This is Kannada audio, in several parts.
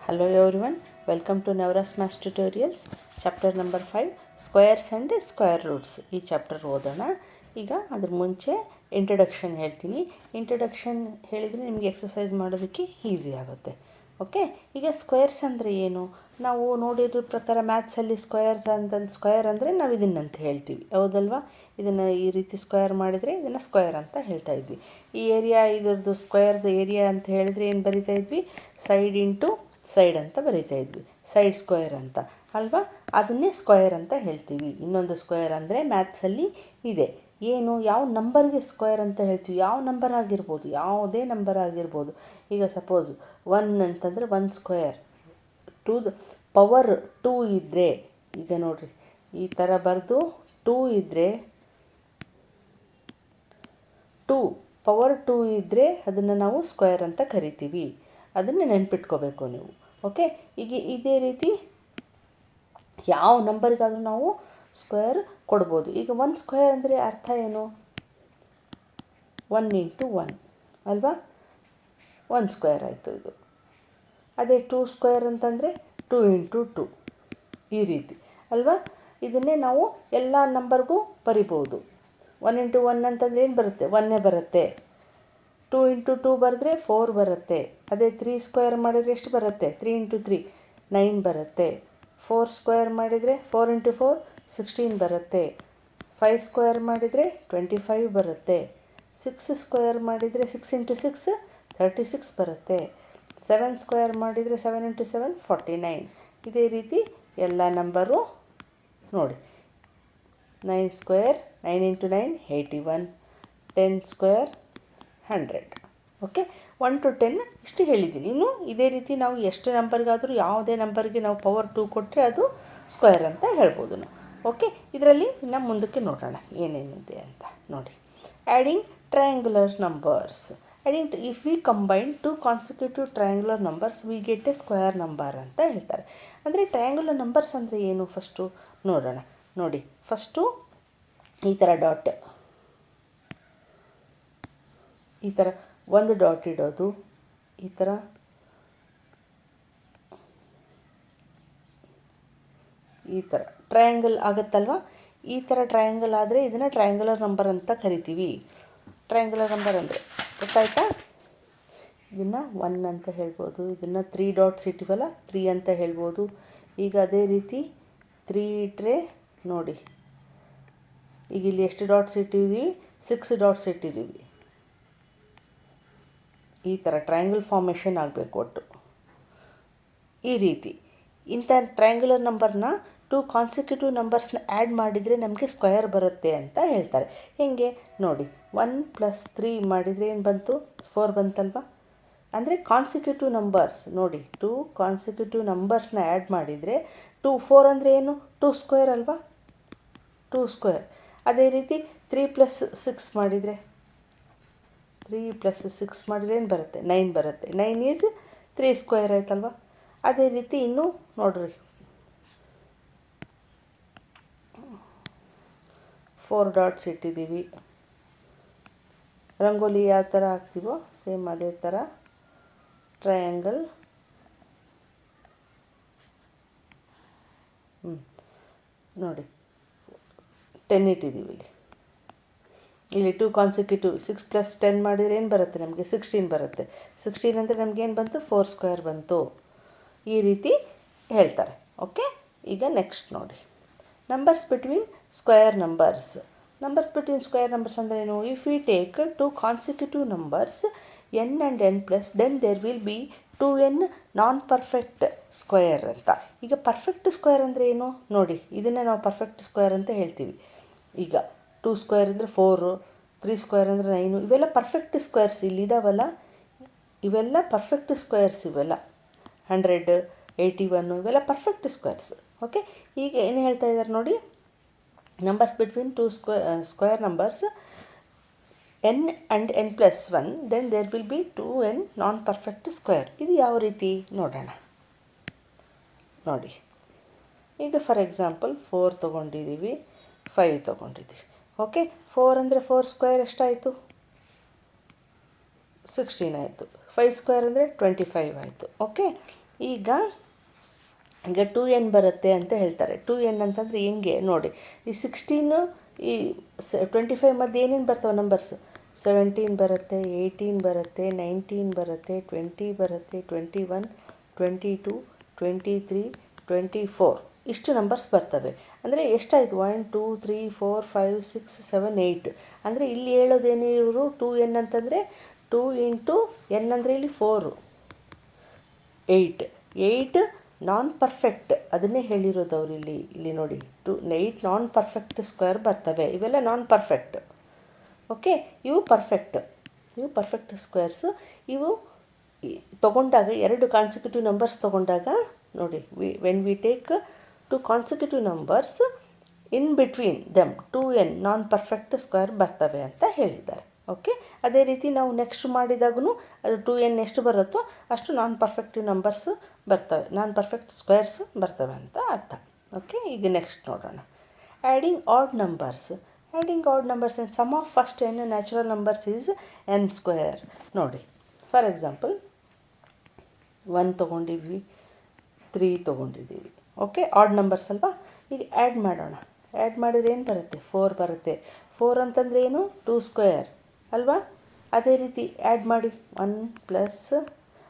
Hello everyone, welcome to Navras Maths Tutorials, chapter number 5, Squares and Square Roots. ಈ ಚಾಪ್ಟರ್ ಓದೋಣ. ಈಗ ಅದ್ರ ಮುಂಚೆ ಇಂಟ್ರಡಕ್ಷನ್ ಹೇಳ್ತೀನಿ. ಇಂಟ್ರಡಕ್ಷನ್ ಹೇಳಿದರೆ ನಿಮಗೆ ಎಕ್ಸಸೈಸ್ ಮಾಡೋದಕ್ಕೆ ಈಸಿ ಆಗುತ್ತೆ. ಓಕೆ, ಈಗ ಸ್ಕ್ವೇರ್ಸ್ ಅಂದರೆ ಏನು? ನಾವು ನೋಡಿರೋ ಪ್ರಕಾರ ಮ್ಯಾಥ್ಸಲ್ಲಿ ಸ್ಕ್ವೇರ್ ಅಂದರೆ ನಾವು ಇದನ್ನಂತ ಹೇಳ್ತೀವಿ, ಹೌದಲ್ವಾ? ಇದನ್ನು ಈ ರೀತಿ ಸ್ಕ್ವೇರ್ ಮಾಡಿದರೆ ಇದನ್ನು ಸ್ಕ್ವೇರ್ ಅಂತ ಹೇಳ್ತಾ ಇದ್ವಿ. ಈ ಏರಿಯಾ ಇದರದ್ದು ಸ್ಕ್ವೇರ್ದು ಏರಿಯಾ ಅಂತ ಹೇಳಿದರೆ ಏನು ಬರಿತಾ ಇದ್ವಿ? ಸೈಡ್ ಇಂಟು ಸೈಡ್ ಅಂತ ಬರಿತಾ ಇದ್ವಿ, ಸೈಡ್ ಸ್ಕ್ವೇರ್ ಅಂತ ಅಲ್ವಾ? ಅದನ್ನೇ ಸ್ಕ್ವೇರ್ ಅಂತ ಹೇಳ್ತೀವಿ. ಇನ್ನೊಂದು ಸ್ಕ್ವೇರ್ ಅಂದರೆ ಮ್ಯಾಥ್ಸಲ್ಲಿ ಇದೆ. ಏನು, ಯಾವ ನಂಬರ್ಗೆ ಸ್ಕ್ವೇರ್ ಅಂತ ಹೇಳ್ತೀವಿ? ಯಾವ ನಂಬರ್ ಆಗಿರ್ಬೋದು, ಯಾವುದೇ ನಂಬರ್ ಆಗಿರ್ಬೋದು. ಈಗ ಸಪೋಸ್ 1 ಅಂತಂದರೆ 1 ಸ್ಕ್ವೇರ್, ಟು ದ ಪವರ್ 2 ಇದ್ದರೆ, ಈಗ ನೋಡಿರಿ ಈ ಥರ ಬರೆದು 2 ಇದ್ದರೆ, 2 ಪವರ್ 2 ಇದ್ದರೆ ಅದನ್ನು ನಾವು ಸ್ಕ್ವೇರ್ ಅಂತ ಕರಿತೀವಿ. ಅದನ್ನು ನೆನ್ಪಿಟ್ಕೋಬೇಕು ನೀವು. ಓಕೆ, ಈಗ ಇದೇ ರೀತಿ ಯಾವ ನಂಬರ್ಗಾದರೂ ನಾವು ಸ್ಕ್ವೇರ್ ಕೊಡ್ಬೋದು. ಈಗ 1 ಸ್ಕ್ವೇರ್ ಅಂದರೆ ಅರ್ಥ ಏನು? 1 ಇಂಟು 1 ಅಲ್ವಾ? 1 ಸ್ಕ್ವೇರ್ ಆಯಿತು ಇದು. ಅದೇ 2 ಸ್ಕ್ವೇರ್ ಅಂತಂದರೆ 2 ಇಂಟು 2 ಈ ರೀತಿ ಅಲ್ವಾ? ಇದನ್ನೇ ನಾವು ಎಲ್ಲ ನಂಬರ್ಗೂ ಬರಿಬೋದು. 1 ಇಂಟು 1 ಅಂತಂದರೆ ಏನು ಬರುತ್ತೆ? 1 ಬರುತ್ತೆ. 2 ಇಂಟು 2 ಬರೆದ್ರೆ 4 ಬರುತ್ತೆ. ಅದೇ 3 ಸ್ಕ್ವೇರ್ ಮಾಡಿದರೆ ಎಷ್ಟು ಬರುತ್ತೆ? 3 ಇಂಟು 3 9 ಬರುತ್ತೆ. 4 ಸ್ಕ್ವೇರ್ ಮಾಡಿದರೆ 4 ಇಂಟು 4 16 ಬರುತ್ತೆ. 5 ಸ್ಕ್ವೇರ್ ಮಾಡಿದರೆ 25 ಬರುತ್ತೆ. 6 ಸ್ಕ್ವೇರ್ ಮಾಡಿದರೆ 6 ಇಂಟು 6 36 ಬರುತ್ತೆ. 7 ಸ್ಕ್ವೇರ್ ಮಾಡಿದರೆ 7 ಇಂಟು 7 49. ಇದೇ ರೀತಿ ಎಲ್ಲ ನಂಬರು ನೋಡಿ. 9 square 9 into 9 81. 10 square 100. Okay, 1 to 10 ಇಷ್ಟು ಹೇಳಿದ್ದೀನಿ. ಇನ್ನು ಇದೇ ರೀತಿ ನಾವು ಎಷ್ಟು ನಂಬರ್ಗಾದರೂ ಯಾವುದೇ ನಂಬರ್ಗೆ ನಾವು ಪವರ್ 2 ಕೊಟ್ಟರೆ ಅದು ಸ್ಕ್ವೇರ್ ಅಂತ ಹೇಳ್ಬೋದು ನಾವು. ಓಕೆ, ಇದರಲ್ಲಿ ಇನ್ನು ಮುಂದಕ್ಕೆ ನೋಡೋಣ ಏನೇನಿದೆ ಅಂತ ನೋಡಿ. Adding triangular numbers. If we combine 2 consecutive triangular numbers we get A square number ಅಂತ ಹೇಳ್ತಾರೆ. ಅಂದರೆ ಟ್ರಯಾಂಗ್ಯುಲರ್ ನಂಬರ್ಸ್ ಅಂದರೆ ಏನು ಫಸ್ಟು ನೋಡೋಣ. ನೋಡಿ, ಫಸ್ಟು ಈ ಥರ ಡಾಟ್, ಈ ಥರ ಒಂದು ಡಾಟ್ ಇಡೋದು, ಈ ಥರ ಟ್ರಯಾಂಗಲ್ ಆಗುತ್ತಲ್ವ? ಈ ಥರ ಟ್ರಯಾಂಗಲ್ ಆದರೆ ಇದನ್ನು ಟ್ರಯಾಂಗ್ಯುಲರ್ ನಂಬರ್ ಅಂತ ಕರಿತೀವಿ. ಟ್ರಯಾಂಗ್ಯುಲರ್ ನಂಬರ್ ಅಂದರೆ ಗೊತ್ತಾಯ್ತಾ? ಇದನ್ನು 1 ಅಂತ ಹೇಳ್ಬೋದು, ಇದನ್ನು 3 ಡಾಟ್ಸ್ ಇಟ್ಟಿವಲ್ಲ 3 ಅಂತ ಹೇಳ್ಬೋದು. ಈಗ ಅದೇ ರೀತಿ 3 ಇಟ್ಟರೆ ನೋಡಿ, ಈಗ ಇಲ್ಲಿ ಎಷ್ಟು ಡಾಟ್ಸ್ ಇಟ್ಟಿದ್ದೀವಿ? 6 ಡಾಟ್ಸ್ ಇಟ್ಟಿದ್ದೀವಿ. ಈ ಥರ ಟ್ರಯಾಂಗಲ್ ಫಾರ್ಮೇಷನ್ ಆಗಬೇಕು ಒಟ್ಟು. ಈ ರೀತಿ ಇಂಥ ಟ್ರಯಾಂಗ್ಯುಲರ್ ನಂಬರ್ನ 2 ಕಾನ್ಸಿಕ್ಯೂಟಿವ್ ನಂಬರ್ಸ್ನ ಆ್ಯಡ್ ಮಾಡಿದರೆ ನಮಗೆ ಸ್ಕ್ವೇರ್ ಬರುತ್ತೆ ಅಂತ ಹೇಳ್ತಾರೆ. ಹೇಗೆ ನೋಡಿ, 1 + 3 ಮಾಡಿದರೆ ಏನು ಬಂತು? 4 ಬಂತಲ್ವ? ಅಂದರೆ ಕಾನ್ಸಿಕ್ಯೂಟಿವ್ ನಂಬರ್ಸ್ ನೋಡಿ, 2 ಕಾನ್ಸಿಕ್ಯೂಟಿವ್ ನಂಬರ್ಸ್ನ ಆ್ಯಡ್ ಮಾಡಿದರೆ 2 4 ಅಂದರೆ ಏನು? 2 ಸ್ಕ್ವೇರ್ ಅಲ್ವಾ? 2 ಸ್ಕ್ವೇರ್. ಅದೇ ರೀತಿ 3 + 6 ಮಾಡಿದರೆ 3 + 6 ಮಾಡಿದರೆ ಏನು ಬರುತ್ತೆ? 9 ಬರುತ್ತೆ. 9 ಈಸ್ 3 ಸ್ಕ್ವೇರ್ ಆಯ್ತಲ್ವ? ಅದೇ ರೀತಿ ಇನ್ನೂ ನೋಡ್ರಿ, 4 ಡಾಟ್ಸ್ ಇಟ್ಟಿದ್ದೀವಿ. ರಂಗೋಲಿ ಯಾವ ಥರ ಹಾಕ್ತೀವೋ ಸೇಮ್ ಅದೇ ಥರ ಟ್ರಯಾಂಗಲ್ ನೋಡಿ 10 ಇಟ್ಟಿದ್ದೀವಿ ಇಲ್ಲಿ. ಇಲ್ಲಿ 2 ಕಾನ್ಸಿಕ್ಯೂಟಿವ್ 6 + 10 ಮಾಡಿದರೆ ಏನು ಬರುತ್ತೆ? ನಮಗೆ 16 ಬರುತ್ತೆ. 16 ಅಂದರೆ ನಮಗೇನು ಬಂತು? 4 ಸ್ಕ್ವೇರ್ ಬಂತು. ಈ ರೀತಿ ಹೇಳ್ತಾರೆ. ಓಕೆ, ಈಗ ನೆಕ್ಸ್ಟ್ ನೋಡಿ, numbers between square numbers. Numbers between square numbers ಅಂದರೆ ಏನು? If we take 2 consecutive numbers n and n+, then there will be 2n non perfect square ಅಂತ. ಈಗ ಪರ್ಫೆಕ್ಟ್ ಸ್ಕ್ವೇರ್ ಅಂದರೆ ಏನು ನೋಡಿ, ಇದನ್ನೇ ನಾವು ಪರ್ಫೆಕ್ಟ್ ಸ್ಕ್ವೇರ್ ಅಂತ ಹೇಳ್ತೀವಿ. ಈಗ 2 ಸ್ಕ್ವೇರ್ ಅಂದರೆ 4, 3 ಸ್ಕ್ವೇರ್ ಅಂದರೆ 9. ಇವೆಲ್ಲ ಪರ್ಫೆಕ್ಟ್ ಸ್ಕ್ವೇರ್ಸ್ ಇಲ್ಲಿದ್ದಾವಲ್ಲ, ಇವೆಲ್ಲ ಪರ್ಫೆಕ್ಟ್ ಸ್ಕ್ವೇರ್ಸ್. ಇವೆಲ್ಲ 100, 81 ಇವೆಲ್ಲ ಪರ್ಫೆಕ್ಟ್ ಸ್ಕ್ವೇರ್ಸ್. ಓಕೆ, ಈಗ ಏನು ಹೇಳ್ತಾ ಇದ್ದಾರೆ ನೋಡಿ, numbers between 2 square numbers n and n+1, then there will be 2n non perfect square. ಇದು ಯಾವ ರೀತಿ ನೋಡೋಣ ನೋಡಿ. ಈಗ ಫಾರ್ ಎಕ್ಸಾಂಪಲ್ 4 ತೊಗೊಂಡಿದ್ದೀವಿ, 5 ತೊಗೊಂಡಿದ್ದೀವಿ. ಓಕೆ, 4 ಅಂದರೆ 4 ಸ್ಕ್ವೇರ್ ಎಷ್ಟಾಯಿತು? 16 ಆಯಿತು. 5 ಸ್ಕ್ವೇರ್ ಅಂದರೆ 25 ಆಯಿತು. ಓಕೆ, ಈಗ 2n ಬರುತ್ತೆ ಅಂತ ಹೇಳ್ತಾರೆ. 2n ಅಂತಂದರೆ ಹೆಂಗೆ ನೋಡಿ, ಈ 16 ಈ 25 ಮಧ್ಯೆ ಏನೇನು ಬರ್ತವೆ ನಂಬರ್ಸ್? 17 ಬರುತ್ತೆ, 18 ಬರುತ್ತೆ, 19 ಬರುತ್ತೆ, 20 ಬರುತ್ತೆ, 21, 22, 23, 24 ಇಷ್ಟು ನಂಬರ್ಸ್ ಬರ್ತವೆ. ಅಂದರೆ ಎಷ್ಟಾಯಿತು? 1 2 3 4 5 6 7 8. ಅಂದರೆ ಇಲ್ಲಿ ಹೇಳೋದೇನು ಇವರು 2n ಅಂತಂದರೆ 2 ಇಂಟು n ಅಂದರೆ ಇಲ್ಲಿ 4 8 ನಾನ್ ಪರ್ಫೆಕ್ಟ್, ಅದನ್ನೇ ಹೇಳಿರೋದು ಅವರು ಇಲ್ಲಿ ನೋಡಿ 8 ನಾನ್ ಪರ್ಫೆಕ್ಟ್ ಸ್ಕ್ವೇರ್ ಬರ್ತವೆ. ಇವೆಲ್ಲ ನಾನ್ ಪರ್ಫೆಕ್ಟ್. ಓಕೆ, ಇವು ಪರ್ಫೆಕ್ಟ್ ಸ್ಕ್ವೇರ್ಸು. ಇವು ತೊಗೊಂಡಾಗ 2 ಕಾನ್ಸಿಕ್ಯೂಟಿವ್ ನಂಬರ್ಸ್ ತೊಗೊಂಡಾಗ ನೋಡಿ, when we take 2 consecutive numbers in between them 2n non perfect square ಬರ್ತವೆ ಅಂತ ಹೇಳಿದ್ದಾರೆ. ಓಕೆ, ಅದೇ ರೀತಿ ನಾವು ನೆಕ್ಸ್ಟ್ ಮಾಡಿದಾಗೂ ಅದು 2n ಎಷ್ಟು ಬರುತ್ತೋ ಅಷ್ಟು ನಾನ್ ಪರ್ಫೆಕ್ಟಿವ್ ನಂಬರ್ಸ್ ಬರ್ತವೆ, ನಾನ್ ಪರ್ಫೆಕ್ಟ್ ಸ್ಕ್ವೇರ್ಸ್ ಬರ್ತವೆ ಅಂತ ಅರ್ಥ. ಓಕೆ, ಈಗ ನೆಕ್ಸ್ಟ್ ನೋಡೋಣ. Adding odd numbers. Adding odd numbers and sum of first n natural numbers is n square. ನೋಡಿ, ಫಾರ್ ಎಕ್ಸಾಂಪಲ್ 1 ತೊಗೊಂಡಿದ್ವಿ, 3 ತೊಗೊಂಡಿದ್ದೀವಿ. ಓಕೆ, ಆಡ್ ನಂಬರ್ಸ್ ಅಲ್ವಾ. ಈಗ ಆ್ಯಡ್ ಮಾಡೋಣ. ಆ್ಯಡ್ ಮಾಡಿದ್ರೆ ಏನು ಬರುತ್ತೆ? 4 ಬರುತ್ತೆ. 4 ಅಂತಂದರೆ ಏನು? 2 ಸ್ಕ್ವೇರ್ ಅಲ್ವಾ. ಅದೇ ರೀತಿ ಆ್ಯಡ್ ಮಾಡಿ 1 ಪ್ಲಸ್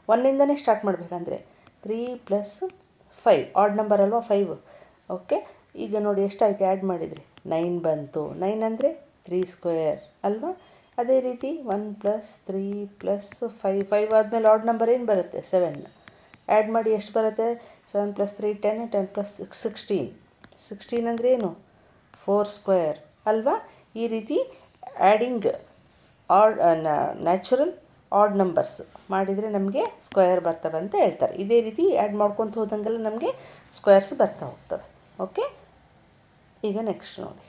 1ಇಂದನೇ ಸ್ಟಾರ್ಟ್ ಮಾಡಬೇಕಂದ್ರೆ 3 ಪ್ಲಸ್ 5 ಆಡ್ ನಂಬರ್ ಅಲ್ವಾ 5. ಓಕೆ, ಈಗ ನೋಡಿ ಎಷ್ಟಾಯಿತು ಆ್ಯಡ್ ಮಾಡಿದರೆ 9 ಬಂತು. 9 ಅಂದರೆ 3 ಸ್ಕ್ವೇರ್ ಅಲ್ವಾ. ಅದೇ ರೀತಿ 1 ಪ್ಲಸ್ 3 ಪ್ಲಸ್ 5 ಆದಮೇಲೆ ಆಡ್ ನಂಬರ್ ಏನು ಬರುತ್ತೆ? 7. ಆ್ಯಡ್ ಮಾಡಿ ಎಷ್ಟು ಬರುತ್ತೆ? 7 ಪ್ಲಸ್ 3 10, 10 ಪ್ಲಸ್ 6 16 ಅಂದರೆ ಏನು? 4 ಸ್ಕ್ವೇರ್ ಅಲ್ವಾ. ಈ ರೀತಿ adding odd natural odd numbers ಮಾಡಿದರೆ ನಮಗೆ ಸ್ಕ್ವೇರ್ ಬರ್ತವೆ ಅಂತ ಹೇಳ್ತಾರೆ. ಇದೇ ರೀತಿ ಆ್ಯಡ್ ಮಾಡ್ಕೊತ ಹೋದಂಗೆಲ್ಲ ನಮಗೆ ಸ್ಕ್ವೇರ್ಸ್ ಬರ್ತಾ ಹೋಗ್ತವೆ. ಓಕೆ, ಈಗ ನೆಕ್ಸ್ಟ್ ನೋಡಿ.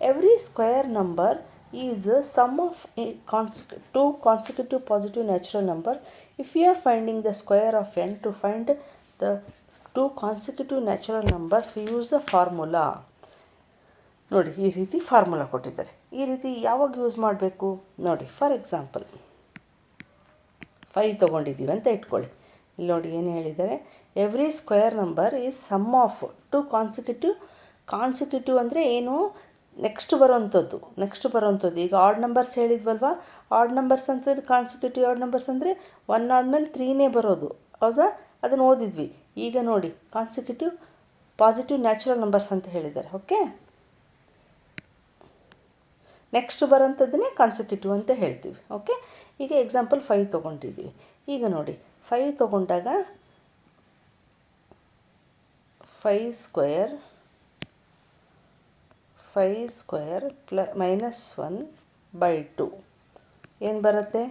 Every square number is the sum of two consecutive positive natural number. If we are finding the square of n, to find the two consecutive natural numbers we use the formula. ನೋಡಿ, ಈ ರೀತಿ ಫಾರ್ಮುಲಾ ಕೊಟ್ಟಿದ್ದಾರೆ. ಈ ರೀತಿ ಯಾವಾಗ ಯೂಸ್ ಮಾಡಬೇಕು ನೋಡಿ. ಫಾರ್ ಎಕ್ಸಾಂಪಲ್ 5 ತೊಗೊಂಡಿದ್ದೀವಿ ಅಂತ ಇಟ್ಕೊಳ್ಳಿ. ಇಲ್ಲಿ ನೋಡಿ ಏನು ಹೇಳಿದ್ದಾರೆ, every square number is sum of two consecutive ಅಂದರೆ ಏನು? ನೆಕ್ಸ್ಟ್ ಬರೋವಂಥದ್ದು. ಈಗ ಆಡ್ ನಂಬರ್ಸ್ ಹೇಳಿದ್ವಲ್ವ, ಆಡ್ ನಂಬರ್ಸ್ ಅಂತಂದರೆ ಕಾನ್ಸಿಕ್ಯೂಟಿವ್ ಆಡ್ ನಂಬರ್ಸ್ ಅಂದರೆ 1 ಆದಮೇಲೆ 3ನೇ ಬರೋದು, ಹೌದಾ? ಅದನ್ನು ಓದಿದ್ವಿ. ಈಗ ನೋಡಿ, ಕಾನ್ಸಿಕ್ಯೂಟಿವ್ ಪಾಸಿಟಿವ್ ನ್ಯಾಚುರಲ್ ನಂಬರ್ಸ್ ಅಂತ ಹೇಳಿದ್ದಾರೆ. ಓಕೆ, ನೆಕ್ಸ್ಟ್ ಬರೋಂಥದ್ದನ್ನೇ ಕಾನ್ಸಿಕ್ಯೂಟಿವ್ ಅಂತ ಹೇಳ್ತೀವಿ. ಓಕೆ, ಈಗ ಎಕ್ಸಾಂಪಲ್ 5 ತೊಗೊಂಡಿದ್ದೀವಿ. ಈಗ ನೋಡಿ, 5 ತೊಗೊಂಡಾಗ 5 ಸ್ಕ್ವೇರ್ ಮೈನಸ್ 1/2 ಏನು ಬರುತ್ತೆ?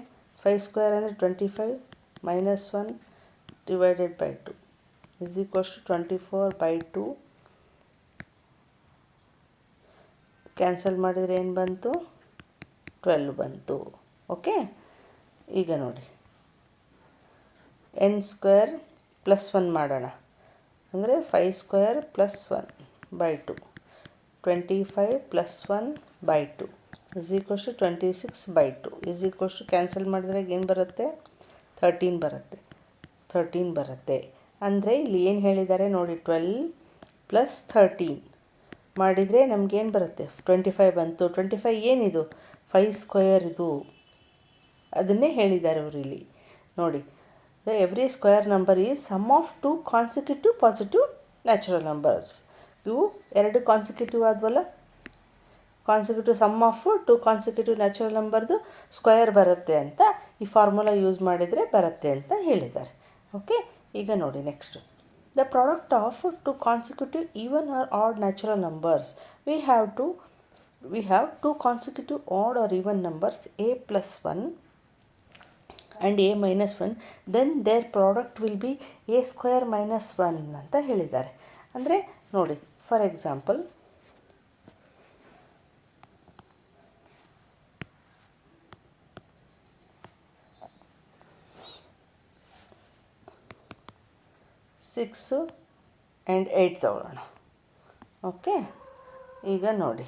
5 ಸ್ಕ್ವೇರ್ ಅಂದರೆ 25 minus 1 divided by 2 is equals to 24/2. Cancel ಮಾಡಿದರೆ ಏನು ಬಂತು? 12 ಬಂತು. ಓಕೆ, ಈಗ ನೋಡಿ n ಸ್ಕ್ವೇರ್ ಪ್ಲಸ್ 1 ಮಾಡೋಣ. ಅಂದರೆ 5 square plus 1/2 25 plus 1/2 is equals to 26/2 is equals to cancel ಮಾಡಿದ್ರೆ ಏನು ಬರುತ್ತೆ? 13 ಬರುತ್ತೆ. ಅಂದರೆ ಇಲ್ಲಿ ಏನು ಹೇಳಿದ್ದಾರೆ ನೋಡಿ, 12 ಪ್ಲಸ್ 13 ಮಾಡಿದರೆ ನಮಗೇನು ಬರುತ್ತೆ? 25 ಬಂತು. 25 ಏನಿದು? 5 ಸ್ಕ್ವೇರ್ ಇದು, ಅದನ್ನೇ ಹೇಳಿದ್ದಾರೆ ಅವರು ಇಲ್ಲಿ ನೋಡಿ. Every square number is sum of two consecutive positive natural numbers. ಇವು 2 ಕಾನ್ಸಿಕ್ಯೂಟಿವ್ ಆದವಲ್ಲ, consecutive sum of 2 consecutive natural ನಂಬರ್ದು ಸ್ಕ್ವೇರ್ ಬರುತ್ತೆ ಅಂತ ಈ ಫಾರ್ಮುಲಾ ಯೂಸ್ ಮಾಡಿದರೆ ಬರುತ್ತೆ ಅಂತ ಹೇಳಿದ್ದಾರೆ. ಓಕೆ, ಈಗ ನೋಡಿ next. The product of 2 consecutive even or odd natural numbers. we have 2 consecutive odd or even numbers a plus 1 and a minus 1, then their product will be a square minus 1 ಅಂತ ಹೇಳಿದ್ದಾರೆ. ಅಂದರೆ ನೋಡಿ, ಫಾರ್ ಎಕ್ಸಾಂಪಲ್ 6 and 8 ತಗೊಳ್ಳೋಣ. ಓಕೆ, ಈಗ ನೋಡಿ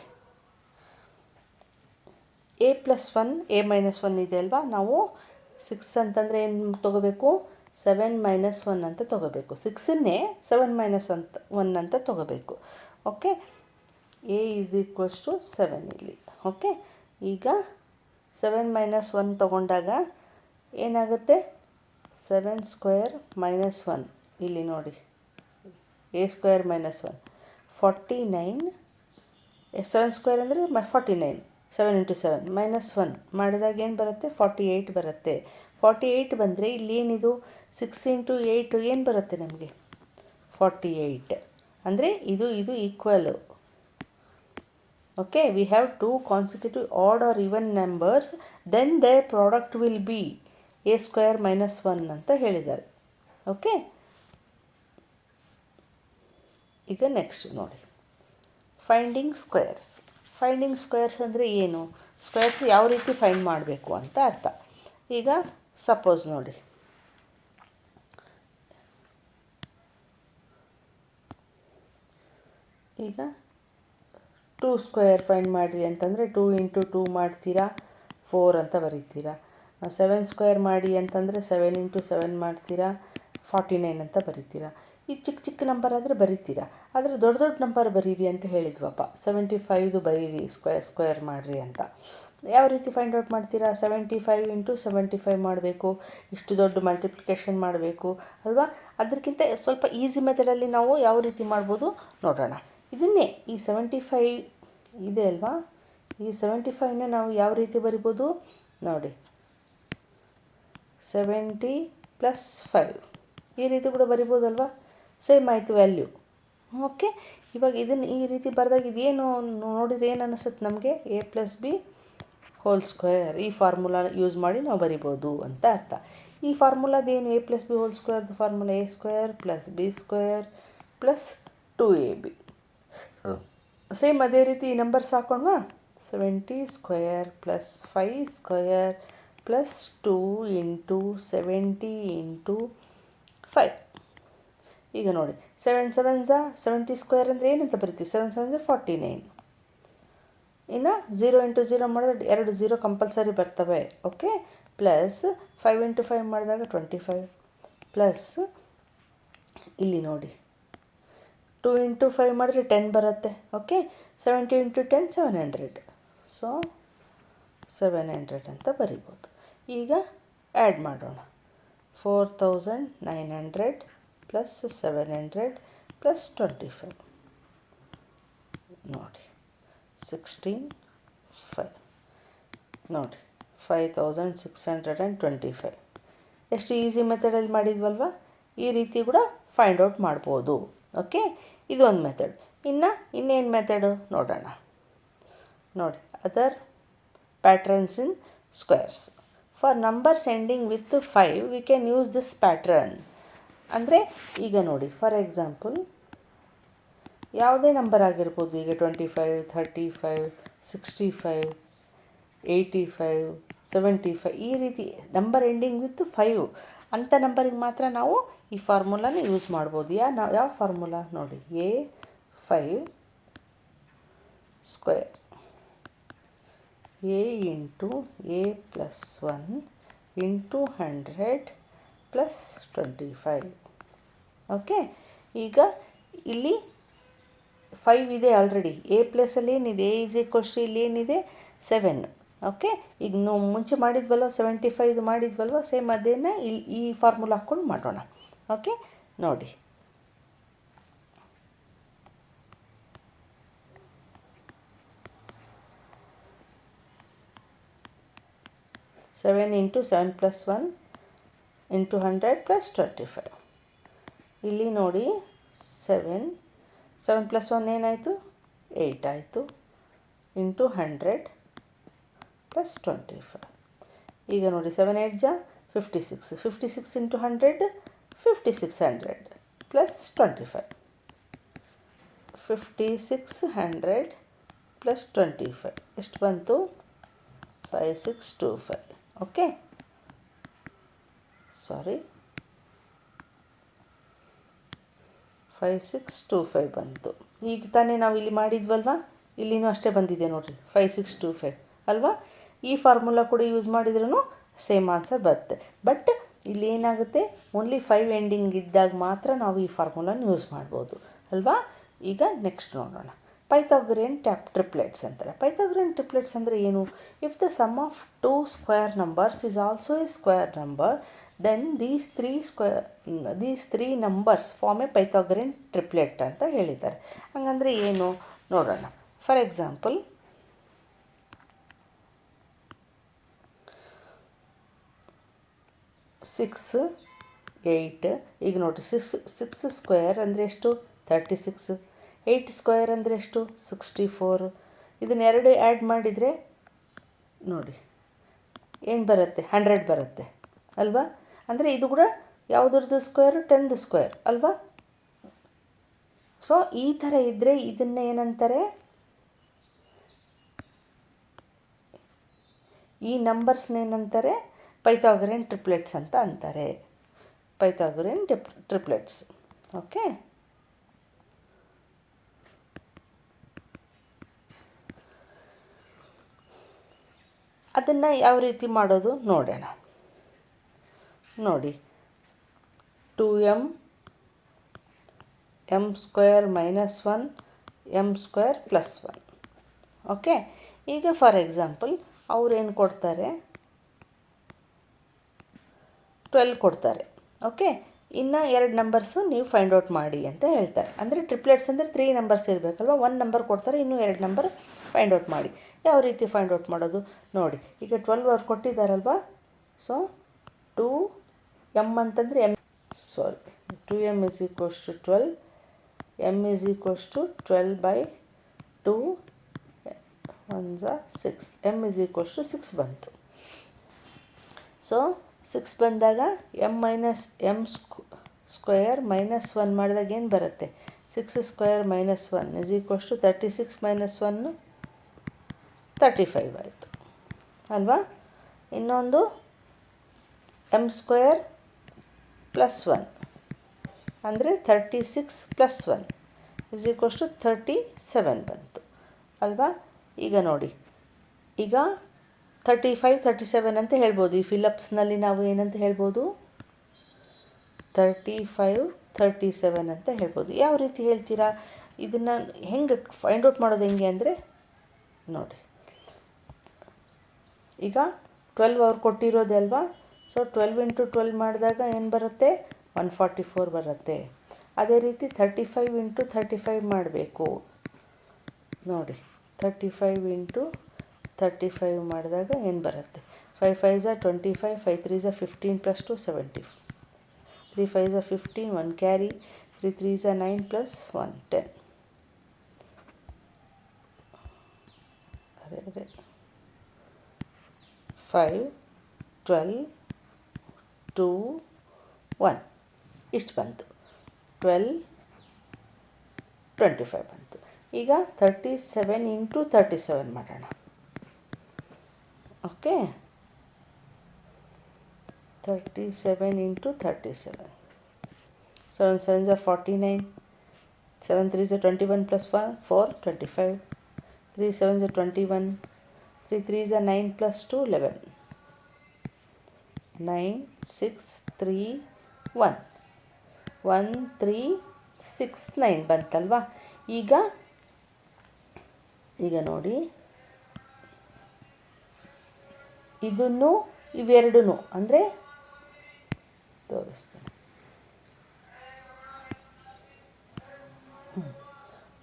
a plus 1 a minus 1 ಇದೆ ಅಲ್ವಾ. ನಾವು 6 ಅಂತಂದರೆ ಏನು ತೊಗೋಬೇಕು? 7 ಮೈನಸ್ 1 ಅಂತ ತೊಗೋಬೇಕು. 6ಅನ್ನೇ 7 ಮೈನಸ್ 1 ಅಂತ ತೊಗೋಬೇಕು. Okay, a is equals to 7 ಇಲ್ಲಿ. ಓಕೆ, ಈಗ 7 ಮೈನಸ್ 1 ತೊಗೊಂಡಾಗ ಏನಾಗುತ್ತೆ? 7 ಸ್ಕ್ವೇರ್ ಮೈನಸ್ 1 ಇಲ್ಲಿ ನೋಡಿ, ಎ ಸ್ಕ್ವೇರ್ ಮೈನಸ್ 1 49. 7 ಸ್ಕ್ವೇರ್ ಅಂದರೆ 49. 7 ಇಂಟು 7 ಮೈನಸ್ 1 ಮಾಡಿದಾಗ ಏನು ಬರುತ್ತೆ? 48 ಬರುತ್ತೆ. 48 ಬಂದರೆ ಇಲ್ಲಿ ಏನಿದು 6 ಇಂಟು 8 ಏನು ಬರುತ್ತೆ ನಮಗೆ? 48. ಅಂದರೆ ಇದು equal. Okay, we have 2 consecutive odd or even numbers, then their product will be a square minus 1 ಅಂತ ಹೇಳಿದ್ದಾರೆ. ಓಕೆ, ಈಗ ನೆಕ್ಸ್ಟ್ ನೋಡಿ, ಫೈಂಡಿಂಗ್ ಸ್ಕ್ವೇರ್ಸ್. ಫೈಂಡಿಂಗ್ ಸ್ಕ್ವೇರ್ಸ್ ಅಂದರೆ ಏನು? ಸ್ಕ್ವೇರ್ಸ್ ಯಾವ ರೀತಿ ಫೈಂಡ್ ಮಾಡಬೇಕು ಅಂತ ಅರ್ಥ. ಈಗ ಸಪೋಸ್ ನೋಡಿ, ಈಗ 2 ಸ್ಕ್ವೇರ್ ಫೈಂಡ್ ಮಾಡಿರಿ ಅಂತಂದರೆ 2 ಇಂಟು 2 ಮಾಡ್ತೀರಾ, 4 ಅಂತ ಬರೀತೀರಾ. 7 ಸ್ಕ್ವೇರ್ ಮಾಡಿ ಅಂತಂದರೆ 7 ಇಂಟು 7 ಮಾಡ್ತೀರಾ, 49 ಅಂತ ಬರೀತೀರಾ. ಈ ಚಿಕ್ಕ ಚಿಕ್ಕ ನಂಬರ್ ಆದರೆ ಬರೀತೀರಾ, ಆದರೆ ದೊಡ್ಡ ದೊಡ್ಡ ನಂಬರ್ ಬರೀರಿ ಅಂತ ಹೇಳಿದ್ವಪ್ಪ. 75 ಬರೀರಿ, ಸ್ಕ್ವೇರ್ ಮಾಡಿರಿ ಅಂತ. ಯಾವ ರೀತಿ ಫೈಂಡ್ ಔಟ್ ಮಾಡ್ತೀರಾ? 75 ಇಂಟು 75 ಮಾಡಬೇಕು, ಇಷ್ಟು ದೊಡ್ಡ ಮಲ್ಟಿಪ್ಲಿಕೇಶನ್ ಮಾಡಬೇಕು ಅಲ್ವಾ? ಅದಕ್ಕಿಂತ ಸ್ವಲ್ಪ ಈಸಿ ಮೆಥಡಲ್ಲಿ ನಾವು ಯಾವ ರೀತಿ ಮಾಡ್ಬೋದು ನೋಡೋಣ. ಇದನ್ನೇ ಈ 75 ಇದೆ ಅಲ್ವಾ, ಈ 75ನ ನಾವು ಯಾವ ರೀತಿ ಬರಿಬೋದು ನೋಡಿ. 70 + 5 ಈ ರೀತಿ ಕೂಡ ಬರಿಬೋದಲ್ವಾ? ಸೇಮ್ ಆಯಿತು ವ್ಯಾಲ್ಯೂ. ಓಕೆ, ಇವಾಗ ಇದನ್ನು ಈ ರೀತಿ ಬರೆದಾಗ ಇದೇನು ನೋಡಿದರೆ ಏನು ಅನ್ನಿಸುತ್ತೆ ನಮಗೆ? a + b whole square. ಈ ಫಾರ್ಮುಲಾ ಯೂಸ್ ಮಾಡಿ ನಾವು ಬರಿಬೋದು ಅಂತ ಅರ್ಥ. ಈ ಫಾರ್ಮುಲಾದೇನು? a + b ಹೋಲ್ ಸ್ಕ್ವೇರ್ದು formula a square + b square + 2ab. Same ಅದೇ ರೀತಿ ಈ ನಂಬರ್ಸ್ ಹಾಕೊಂಡ್ವಾ? 70 ಸ್ಕ್ವೇರ್ + 5 ಸ್ಕ್ವೇರ್ + 2 ಇಂಟು 70 ಇಂಟು 5. ಈಗ ನೋಡಿ, 7 7s 70 ಸ್ಕ್ವೇರ್ ಅಂದರೆ ಏನಂತ ಬರಿತೀವಿ? 7 7s 49. ಇನ್ನು 0 ಇಂಟು 0 ಮಾಡಿದ್ರೆ 2 0 ಕಂಪಲ್ಸರಿ ಬರ್ತವೆ. ಓಕೆ, ಪ್ಲಸ್ 5 ಇಂಟು 5 ಮಾಡಿದಾಗ 25 ಪ್ಲಸ್ ಇಲ್ಲಿ ನೋಡಿ 2 ಇಂಟು 5 ಮಾಡಿದ್ರೆ 10 ಬರುತ್ತೆ. Okay, 70 into 10 700. ಸೊ 700 ಅಂತ ಬರಿಬೋದು. ಈಗ ಆ್ಯಡ್ ಮಾಡೋಣ. 4900 + 700 + 25 ನೋಡಿ 16 5 ನೋಡಿ 5625. ಎಷ್ಟು ಈಸಿ ಮೆಥಡಲ್ಲಿ ಮಾಡಿದ್ವಲ್ವ? ಈ ರೀತಿ ಕೂಡ ಫೈಂಡ್ ಔಟ್ ಮಾಡ್ಬೋದು. ಓಕೆ, ಇದು ಒಂದು ಮೆಥಡ್. ಇನ್ನೇನು ಮೆಥಡು ನೋಡೋಣ ನೋಡಿ. Other patterns in squares. For numbers ending with 5 we can use this pattern. ಅಂದರೆ ಈಗ ನೋಡಿ, ಫಾರ್ ಎಕ್ಸಾಂಪಲ್ ಯಾವುದೇ ನಂಬರ್ ಆಗಿರ್ಬೋದು. ಈಗ 25 35 65 85 75 ಈ ರೀತಿ ನಂಬರ್ ಎಂಡಿಂಗ್ ವಿತ್ 5 ಅಂಥ ನಂಬರಿಗೆ ಮಾತ್ರ ನಾವು ಈ ಫಾರ್ಮುಲಾನ ಯೂಸ್ ಮಾಡ್ಬೋದು. ಯಾವ ಫಾರ್ಮುಲಾ ನೋಡಿ, a5 square a into a + 1 into 100 + 25. Okay, ಈಗ ಇಲ್ಲಿ 5 ಇದೆ ಆಲ್ರೆಡಿ. a ಪ್ಲೇಸಲ್ಲಿ ಏನಿದೆ? a = ಇಲ್ಲಿ ಏನಿದೆ? 7. ಓಕೆ, ಈಗ ನಾವು ಮುಂಚೆ ಮಾಡಿದ್ವಲ್ವ 75 ಮಾಡಿದ್ವಲ್ವ, ಸೇಮ್ ಅದೇನ ಇಲ್ಲಿ ಈ ಫಾರ್ಮುಲಾ ಹಾಕ್ಕೊಂಡು ಮಾಡೋಣ. ಓಕೆ, ನೋಡಿ 7 ಇಂಟು 7 + 1 ಇಂಟು 100 + 25. ಇಲ್ಲಿ ನೋಡಿ 7 + 1 ಏನಾಯಿತು? 8 ಆಯಿತು, ಇಂಟು 100 + 25. ಈಗ ನೋಡಿ 7 8 56. 56 ಇಂಟು 100 5600 + 25. 5600 + 25 ಎಷ್ಟು ಬಂತು? 5625. ಓಕೆ, ಸಾರಿ 5625 ಬಂತು. ಈಗ ತಾನೇ ನಾವು ಇಲ್ಲಿ ಮಾಡಿದ್ವಲ್ವ, ಇಲ್ಲಿನೂ ಅಷ್ಟೇ ಬಂದಿದೆ ನೋಡಿರಿ, 5625 ಅಲ್ವಾ? ಈ ಫಾರ್ಮುಲಾ ಕೂಡ ಯೂಸ್ ಮಾಡಿದ್ರೂ ಸೇಮ್ ಆನ್ಸರ್ ಬರುತ್ತೆ. ಬಟ್ ಇಲ್ಲಿ ಏನಾಗುತ್ತೆ, ಓನ್ಲಿ 5 ಎಂಡಿಂಗ್ ಇದ್ದಾಗ ಮಾತ್ರ ನಾವು ಈ ಫಾರ್ಮುಲಾನ ಯೂಸ್ ಮಾಡ್ಬೋದು ಅಲ್ವಾ. ಈಗ ನೆಕ್ಸ್ಟ್ ನೋಡೋಣ. ಪೈಥಾಗರಿಯನ್ ಟ್ರಿಪ್ಲೆಟ್ಸ್ ಅಂತಾರೆ. ಪೈಥಾಗರಿಯನ್ ಟ್ರಿಪ್ಲೆಟ್ಸ್ ಅಂದರೆ ಏನು? If the sum of 2 square numbers is also a square number, then these three numbers form a Pythagorean triplet ಅಂತ ಹೇಳಿದ್ದಾರೆ. ಹಂಗಂದರೆ ಏನು ನೋಡೋಣ. For example, 6, 8. ಈಗ ನೋಡಿ, 6 ಸ್ಕ್ವೇರ್ ಅಂದರೆ ಎಷ್ಟು? 36. 8 ಸ್ಕ್ವೇರ್ ಅಂದರೆ ಎಷ್ಟು? 64. ಇದನ್ನೆರಡು ಆ್ಯಡ್ ಮಾಡಿದರೆ ನೋಡಿ ಏನು ಬರುತ್ತೆ? 100 ಬರುತ್ತೆ ಅಲ್ವಾ. ಅಂದರೆ ಇದು ಕೂಡ ಯಾವುದ್ರದ್ದು ಸ್ಕ್ವೇರು? 10 ಸ್ಕ್ವೇರ್ ಅಲ್ವಾ. ಸೊ ಈ ಥರ ಇದ್ದರೆ ಇದನ್ನು ಏನಂತಾರೆ? ಈ ನಂಬರ್ಸ್ನೇನಂತಾರೆ? ಪೈಥಾಗರಿಯನ್ ಟ್ರಿಪ್ಲೆಟ್ಸ್ ಅಂತ ಅಂತಾರೆ. Pythagorean triplets. ಓಕೆ. ಅದನ್ನು ಯಾವ ರೀತಿ ಮಾಡೋದು ನೋಡೋಣ. ನೋಡಿ, 2m m square minus 1 m square plus 1. Okay. ಈಗ ಫಾರ್ ಎಕ್ಸಾಂಪಲ್ ಅವ್ರೇನು ಕೊಡ್ತಾರೆ? 12 ಕೊಡ್ತಾರೆ. ಓಕೆ. ಇನ್ನು 2 ನಂಬರ್ಸು ನೀವು ಫೈಂಡ್ ಔಟ್ ಮಾಡಿ ಅಂತ ಹೇಳ್ತಾರೆ. ಅಂದರೆ ಟ್ರಿಪ್ಲೆಟ್ಸ್ ಅಂದರೆ 3 ನಂಬರ್ಸ್ ಇರಬೇಕಲ್ವ. 1 ನಂಬರ್ ಕೊಡ್ತಾರೆ, ಇನ್ನೂ 2 ನಂಬರ್ ಫೈಂಡ್ ಔಟ್ ಮಾಡಿ. ಯಾವ ರೀತಿ ಫೈಂಡ್ ಔಟ್ ಮಾಡೋದು ನೋಡಿ. ಈಗ 12 ಅವ್ರು ಕೊಟ್ಟಿದ್ದಾರಲ್ವ. ಸೊ 2m ಅಂತಂದರೆ 2m is equals to 12. m is equals to 12 by 2 1 6. m is equals to 6 ಬಂತು. ಸೊ 6 ಬಂದಾಗ m ಸ್ಕ್ವೇರ್ ಮೈನಸ್ 1 ಮಾಡಿದಾಗ ಏನು ಬರುತ್ತೆ? 6 square minus 1 is equals to 36 minus 1 35 ಆಯಿತು ಅಲ್ವಾ. ಇನ್ನೊಂದು m ಸ್ಕ್ವೇರ್ ಪ್ಲಸ್ 1 ಅಂದರೆ 36 ಪ್ಲಸ್ 1 ಇಸ್ ಈಕ್ವಲ್ಸ್ ಟು 37 ಬಂತು ಅಲ್ವಾ. ಈಗ ನೋಡಿ, ಈಗ 35 37 ಅಂತ ಹೇಳ್ಬೋದು. ಈ ಫಿಲಪ್ಸ್ನಲ್ಲಿ ನಾವು ಏನಂತ ಹೇಳ್ಬೋದು? 35 37 ಅಂತ ಹೇಳ್ಬೋದು. ಯಾವ ರೀತಿ ಹೇಳ್ತೀರಾ? ಇದನ್ನು ಹೆಂಗೆ ಫೈಂಡ್ ಔಟ್ ಮಾಡೋದು ಹೆಂಗೆ ಅಂದರೆ ನೋಡಿ, ಈಗ 12 ಅವ್ರು ಕೊಟ್ಟಿರೋದೆ ಅಲ್ವಾ. ಸೊ 12 ಇಂಟು 12 ಮಾಡಿದಾಗ ಏನು ಬರುತ್ತೆ? 144 ಬರುತ್ತೆ. ಅದೇ ರೀತಿ 35 ಇಂಟು 35 ಮಾಡಬೇಕು ನೋಡಿ. 35 ಇಂಟು 35 ಮಾಡಿದಾಗ ಏನು ಬರುತ್ತೆ? 5 5 25, 5 3 15 ಪ್ಲಸ್ 2 70, 3 5 15, 1 ಕ್ಯಾರಿ, 3 3 9 ಪ್ಲಸ್ 1 10. 5 12 2 1 ಇಷ್ಟು ಬಂತು. 12 25 ಬಂತು. ಈಗ 37 ಇಂಟು 37 ಮಾಡೋಣ. ಓಕೆ. 37 ಇಂಟು 37. 7 7 49, 7 3 21 plus 1 4 25, 3 7 21, 3 3 9 plus 2 11, 9 6 3 1 1 3 6 9 ಬಂತಲ್ವಾ. ಈಗ ನೋಡಿ, ಇದನ್ನು ಇವೆರಡೂ ಅಂದರೆ ತೋರಿಸ್ತೀನಿ.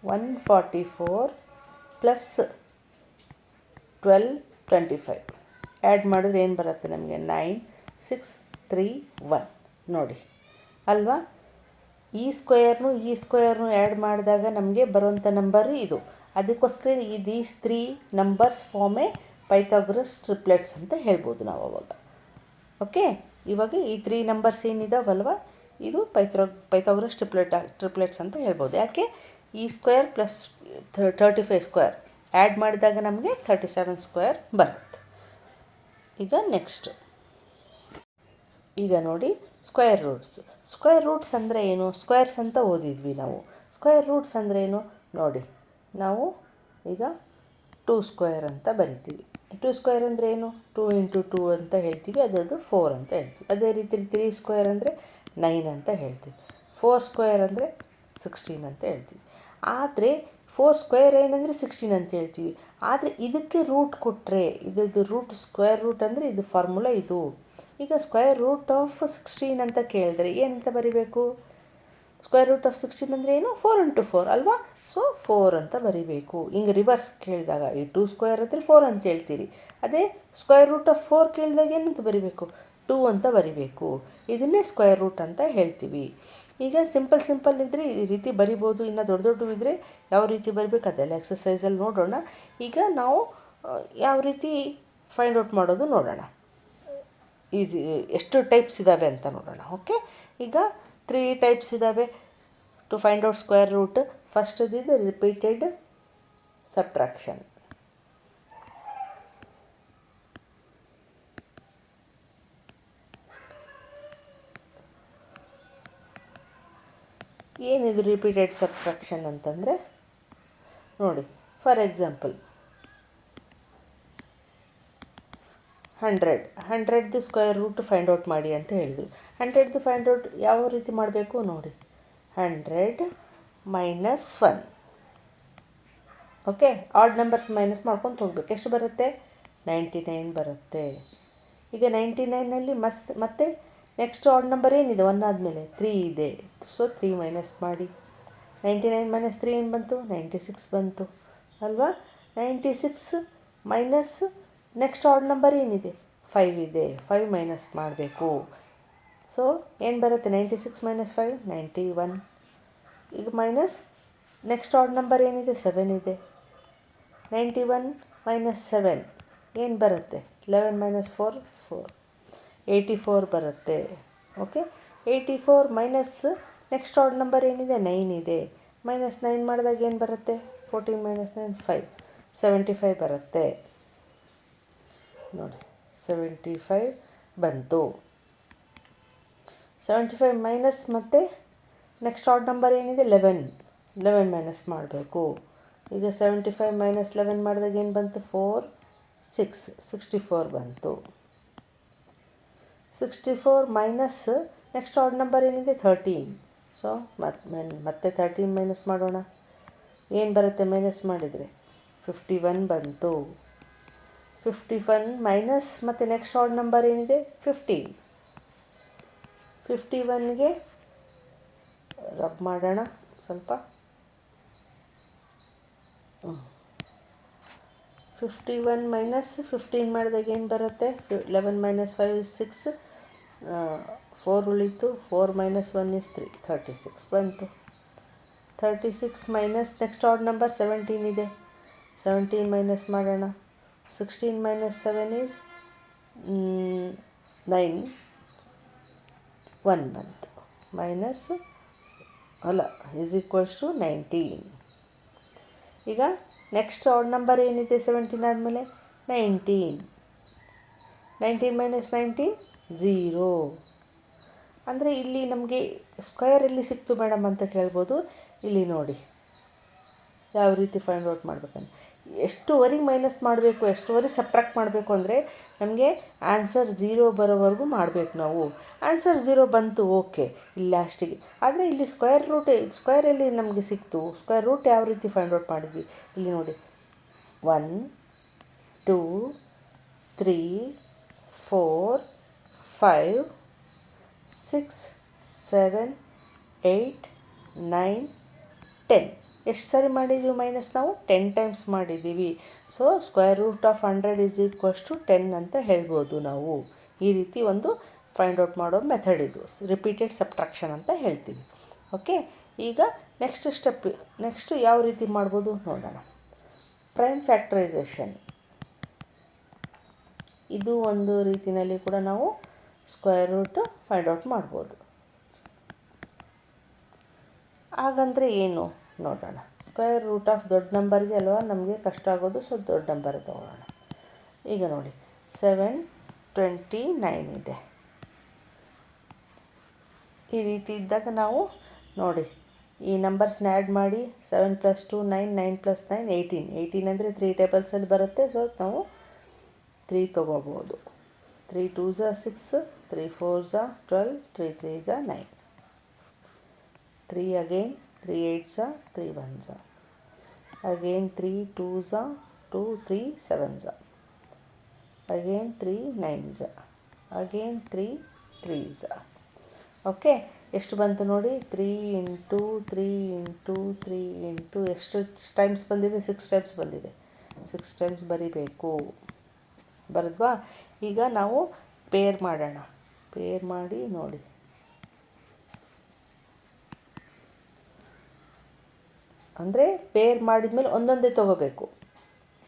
144 ಪ್ಲಸ್ 12 25 ಆ್ಯಡ್ ಮಾಡಿದ್ರೆ ಏನು ಬರುತ್ತೆ ನಮಗೆ? 9 6 3 1 ನೋಡಿ ಅಲ್ವಾ. ಈ ಸ್ಕ್ವೇರ್ನು ಆ್ಯಡ್ ಮಾಡಿದಾಗ ನಮಗೆ ಬರುವಂಥ ನಂಬರು ಇದು. ಅದಕ್ಕೋಸ್ಕರ these 3 numbers form a Pythagoras triplets ಅಂತ ಹೇಳ್ಬೋದು ನಾವು ಅವಾಗ. ಓಕೆ. ಇವಾಗ ಈ 3 ನಂಬರ್ಸ್ ಏನಿದಾವಲ್ವ, ಇದು ಪೈಥಾಗರಸ್ ಟ್ರಿಪ್ಲೆಟ್ಸ್ ಅಂತ ಹೇಳ್ಬೋದು. ಯಾಕೆ? ಈ ಸ್ಕ್ವೇರ್ ಪ್ಲಸ್ 35 ಸ್ಕ್ವೇರ್ ಆ್ಯಡ್ ಮಾಡಿದಾಗ ನಮಗೆ 37 ಸ್ಕ್ವೇರ್ ಬರುತ್ತೆ. ಈಗ ನೆಕ್ಸ್ಟ್, ಈಗ ನೋಡಿ ಸ್ಕ್ವೇರ್ ರೂಟ್ಸ್ ಅಂದರೆ ಏನು? ಸ್ಕ್ವೇರ್ಸ್ ಅಂತ ಓದಿದ್ವಿ ನಾವು. ಸ್ಕ್ವೇರ್ ರೂಟ್ಸ್ ಅಂದರೆ ಏನು ನೋಡಿ. ನಾವು ಈಗ 2 ಸ್ಕ್ವೇರ್ ಅಂತ ಬರಿತೀವಿ. ಟು ಸ್ಕ್ವೇರ್ ಅಂದರೆ ಏನು? 2 ಇಂಟು 2 ಅಂತ ಹೇಳ್ತೀವಿ, ಅದರದ್ದು 4 ಅಂತ ಹೇಳ್ತೀವಿ. ಅದೇ ರೀತಿ 3 ಸ್ಕ್ವೇರ್ ಅಂದರೆ 9 ಅಂತ ಹೇಳ್ತೀವಿ. 4 ಸ್ಕ್ವೇರ್ ಅಂದರೆ 16 ಅಂತ ಹೇಳ್ತೀವಿ. ಆದರೆ 4 ಸ್ಕ್ವೇರ್ ಏನಂದರೆ 16 ಅಂತ ಹೇಳ್ತೀವಿ. ಆದರೆ ಇದಕ್ಕೆ ರೂಟ್ ಕೊಟ್ಟರೆ, ಇದ್ರದ್ದು ರೂಟ್ ಸ್ಕ್ವೇರ್ ರೂಟ್ ಅಂದರೆ ಇದು ಫಾರ್ಮುಲಾ ಇದು. ಈಗ ಸ್ಕ್ವೇರ್ ರೂಟ್ ಆಫ್ 16 ಅಂತ ಕೇಳಿದ್ರೆ ಏನಂತ ಬರಿಬೇಕು? ಸ್ಕ್ವೇರ್ ರೂಟ್ ಆಫ್ 16 ಅಂದರೆ ಏನು? 4 ಇಂಟು 4 ಅಲ್ವಾ? ಸೊ 4 ಅಂತ ಬರಿಬೇಕು. ಹಿಂಗೆ ರಿವರ್ಸ್ ಕೇಳಿದಾಗ ಈ 2 ಸ್ಕ್ವೇರ್ ಅಂದರೆ 4 ಅಂತ ಹೇಳ್ತೀರಿ. ಅದೇ ಸ್ಕ್ವೇರ್ ರೂಟ್ ಆಫ್ 4 ಕೇಳಿದಾಗ ಏನಂತ ಬರಿಬೇಕು? 2 ಅಂತ ಬರಿಬೇಕು. ಇದನ್ನೇ ಸ್ಕ್ವೇರ್ ರೂಟ್ ಅಂತ ಹೇಳ್ತೀವಿ. ಈಗ ಸಿಂಪಲ್ ಇದ್ದರೆ ಈ ರೀತಿ ಬರಿಬೋದು. ಇನ್ನು ದೊಡ್ಡ ಇದ್ದರೆ ಯಾವ ರೀತಿ ಬರಬೇಕು ಅದೆಲ್ಲ ಎಕ್ಸಸೈಸಲ್ಲಿ ನೋಡೋಣ. ಈಗ ನಾವು ಯಾವ ರೀತಿ ಫೈಂಡ್ ಔಟ್ ಮಾಡೋದು ನೋಡೋಣ. ಈಸಿ ಎಷ್ಟು ಟೈಪ್ಸ್ ಇದ್ದಾವೆ ಅಂತ ನೋಡೋಣ. ಓಕೆ, ಈಗ 3 ಟೈಪ್ಸ್ ಇದ್ದಾವೆ to find out square root. First ಇದು ರಿಪೀಟೆಡ್ ಸಬ್ಟ್ರಾಕ್ಷನ್. ಏನಿದು ರಿಪೀಟೆಡ್ ಸಬ್ಟ್ರಾಕ್ಷನ್ ಅಂತಂದರೆ ನೋಡಿ, ಫಾರ್ ಎಕ್ಸಾಂಪಲ್ 100ದು ಸ್ಕ್ವೇರ್ ರೂಟ್ ಫೈಂಡ್ ಔಟ್ ಮಾಡಿ ಅಂತ ಹೇಳಿದರು. 100ದು ಫೈಂಡ್ ಔಟ್ ಯಾವ ರೀತಿ ಮಾಡಬೇಕು ನೋಡಿ. 100 minus 1. Okay, add numbers minus ಮಾಡ್ಕೊಂಡು ಹೋಗ್ಬೇಕು. ಎಷ್ಟು ಬರುತ್ತೆ? 99 ಬರುತ್ತೆ. ಈಗ 99ನಲ್ಲಿ ಮತ್ತೆ ನೆಕ್ಸ್ಟ್ ಆಡ್ ನಂಬರ್ ಏನಿದೆ? 1 ಆದಮೇಲೆ 3 ಇದೆ. ಸೊ 3 ಮೈನಸ್ ಮಾಡಿ. 99 ಮೈನಸ್ 3 ಏನು ಬಂತು? 96 ಬಂತು ಅಲ್ವಾ? 96 ಮೈನಸ್ ನೆಕ್ಸ್ಟ್ ಆಡ್ ನಂಬರ್ ಏನಿದೆ? 5 ಇದೆ. 5 ಮೈನಸ್ ಮಾಡಬೇಕು. ಸೊ ಏನು ಬರುತ್ತೆ? 96 ಮೈನಸ್ 5 91. ಈಗ ಮೈನಸ್ ನೆಕ್ಸ್ಟ್ ಆಡ್ ನಂಬರ್ ಏನಿದೆ? 7 ಇದೆ. 91 ಮೈನಸ್ 7 ಏನು ಬರುತ್ತೆ? 11 ಮೈನಸ್ 4 4. 84 ಬರುತ್ತೆ. Okay, 84 minus next odd number ಏನಿದೆ? 9 ಇದೆ. ಮೈನಸ್ 9 ಮಾಡಿದಾಗ ಏನು ಬರುತ್ತೆ? 14 ಮೈನಸ್ 9 5. 75 ಬರುತ್ತೆ ನೋಡಿ. 75 ಬಂತು. 75 ಮೈನಸ್ ಮತ್ತೆ ನೆಕ್ಸ್ಟ್ ಆಡ್ ನಂಬರ್ ಏನಿದೆ? 11 ಮೈನಸ್ ಮಾಡಬೇಕು. ಈಗ 75 ಮೈನಸ್ 11 ಮಾಡಿದಾಗ ಏನು ಬಂತು? 4 6 64 ಬಂತು. 64 ಮೈನಸ್ ನೆಕ್ಸ್ಟ್ ಆಡ್ ನಂಬರ್ ಏನಿದೆ? 13. ಸೊ ಮತ್ತೆ 13 ಮೈನಸ್ ಮಾಡೋಣ. ಏನು ಬರುತ್ತೆ ಮೈನಸ್ ಮಾಡಿದರೆ? 51 ಬಂತು. 51 ಮೈನಸ್ ಮತ್ತು ನೆಕ್ಸ್ಟ್ ಆಡ್ ನಂಬರ್ ಏನಿದೆ? 15. 51ಗೆ ರಬ್ ಮಾಡೋಣ ಸ್ವಲ್ಪ. 51 ಮೈನಸ್ 15 ಮಾಡಿದಾಗ ಏನು ಬರುತ್ತೆ? 11 ಮೈನಸ್ 5 is 6. 4 ಉಳಿತು. 4 ಮೈನಸ್ 1 is 3. 36 ಬಂತು. 36 ಮೈನಸ್ ನೆಕ್ಸ್ಟ್ ಆಡ್ ನಂಬರ್ 17 ಇದೆ. 17 ಮೈನಸ್ ಮಾಡೋಣ. 16 ಮೈನಸ್ 7 is 9. 1 ಬಂತು. Minus is equals to 19. ಈಗ ನೆಕ್ಸ್ಟ್ ಆಡ್ ನಂಬರ್ ಏನಿದೆ 17 ಆದಮೇಲೆ? 19. 19 ಮೈನಸ್ 19 0. ಅಂದರೆ ಇಲ್ಲಿ ನಮಗೆ ಸ್ಕ್ವೇರ್ ಎಲ್ಲಿ ಸಿಕ್ತು ಮೇಡಮ್ ಅಂತ ಕೇಳ್ಬೋದು. ಇಲ್ಲಿ ನೋಡಿ ಯಾವ ರೀತಿ ಫೈಂಡ್ ಔಟ್ ಮಾಡಬೇಕಂದ್ರೆ ಎಷ್ಟುವರೆಗೆ ಮೈನಸ್ ಮಾಡಬೇಕು, ಎಷ್ಟುವರೆಗೆ ಸಬ್ಟ್ರಾಕ್ಟ್ ಮಾಡಬೇಕು ಅಂದರೆ ನಮಗೆ ಆನ್ಸರ್ 0 ಬರೋವರೆಗೂ ಮಾಡಬೇಕು ನಾವು. ಆನ್ಸರ್ 0 ಬಂತು, ಓಕೆ, ಇಲ್ಲಿ ಲಾಸ್ಟಿಗೆ. ಆದರೆ ಇಲ್ಲಿ ಸ್ಕ್ವೇರ್ ಎಲ್ಲಿ ನಮಗೆ ಸಿಕ್ತು? ಸ್ಕ್ವೇರ್ ರೂಟ್ ಯಾವ ರೀತಿ ಫೈಂಡ್ ಔಟ್ ಮಾಡಿದ್ವಿ? ಇಲ್ಲಿ ನೋಡಿ 1 2 3 4 5 6 7 8 9 10. ಎಷ್ಟು ಸರಿ ಮಾಡಿದ್ದೀವಿ ಮೈನಸ್? ನಾವು 10 ಟೈಮ್ಸ್ ಮಾಡಿದ್ದೀವಿ. So square root of 100 is equals to 10 ಅಂತ ಹೇಳ್ಬೋದು ನಾವು. ಈ ರೀತಿ ಒಂದು ಫೈಂಡ್ ಔಟ್ ಮಾಡೋ ಮೆಥಡ್ ಇದು. ರಿಪೀಟೆಡ್ ಸಬ್ಟ್ರಾಕ್ಷನ್ ಅಂತ ಹೇಳ್ತೀವಿ. ಓಕೆ, ಈಗ ನೆಕ್ಸ್ಟ್ ಯಾವ ರೀತಿ ಮಾಡ್ಬೋದು ನೋಡೋಣ. Prime factorisation. ಇದು ಒಂದು ರೀತಿಯಲ್ಲಿ ಕೂಡ ನಾವು ಸ್ಕ್ವೇರ್ ರೂಟ್ ಫೈಂಡ್ ಔಟ್ ಮಾಡ್ಬೋದು. ಹಾಗಂದರೆ ಏನು ನೋಡೋಣ. ಸ್ಕ್ವೇರ್ ರೂಟ್ ಆಫ್ ದೊಡ್ಡ ನಂಬರ್ಗೆ ಅಲ್ವಾ ನಮಗೆ ಕಷ್ಟ ಆಗೋದು. ಸೊ ದೊಡ್ಡ ನಂಬರ್ ತೊಗೊಳ್ಳೋಣ. ಈಗ ನೋಡಿ 729 ಇದೆ. ಈ ರೀತಿ ಇದ್ದಾಗ ನಾವು ನೋಡಿ ಈ ನಂಬರ್ಸ್ನ ಆ್ಯಡ್ ಮಾಡಿ 7 + 2 9 9 + 9 18. 18 ಅಂದರೆ 3 ಟೇಬಲ್ಸಲ್ಲಿ ಬರುತ್ತೆ. ಸೊ ನಾವು 3 ತೊಗೋಬೋದು. 3 2s 6, 3 4s 12, 3 3s 9. 3 again, 3 8s 3 1s. Again 3 2s 2, 3 7s. Again 3 9s. Again 3 3s. Okay, ಎಷ್ಟು ಬಂತು ನೋಡಿ? 3 ಇಂಟು 3 ಇಂಟು 3 ಇಂಟು ಎಷ್ಟು ಟೈಮ್ಸ್ ಬಂದಿದೆ? 6 ಟೈಮ್ಸ್ ಬಂದಿದೆ. 6 ಟೈಮ್ಸ್ ಬರಿಬೇಕು. ಬರದ್ವಾ? ಈಗ ನಾವು ಪೇರ್ ಮಾಡೋಣ. ಪೇರ್ ಮಾಡಿ ನೋಡಿ. ಅಂದರೆ ಪೇರ್ ಮಾಡಿದ್ಮೇಲೆ ಒಂದೊಂದೇ ತೊಗೋಬೇಕು.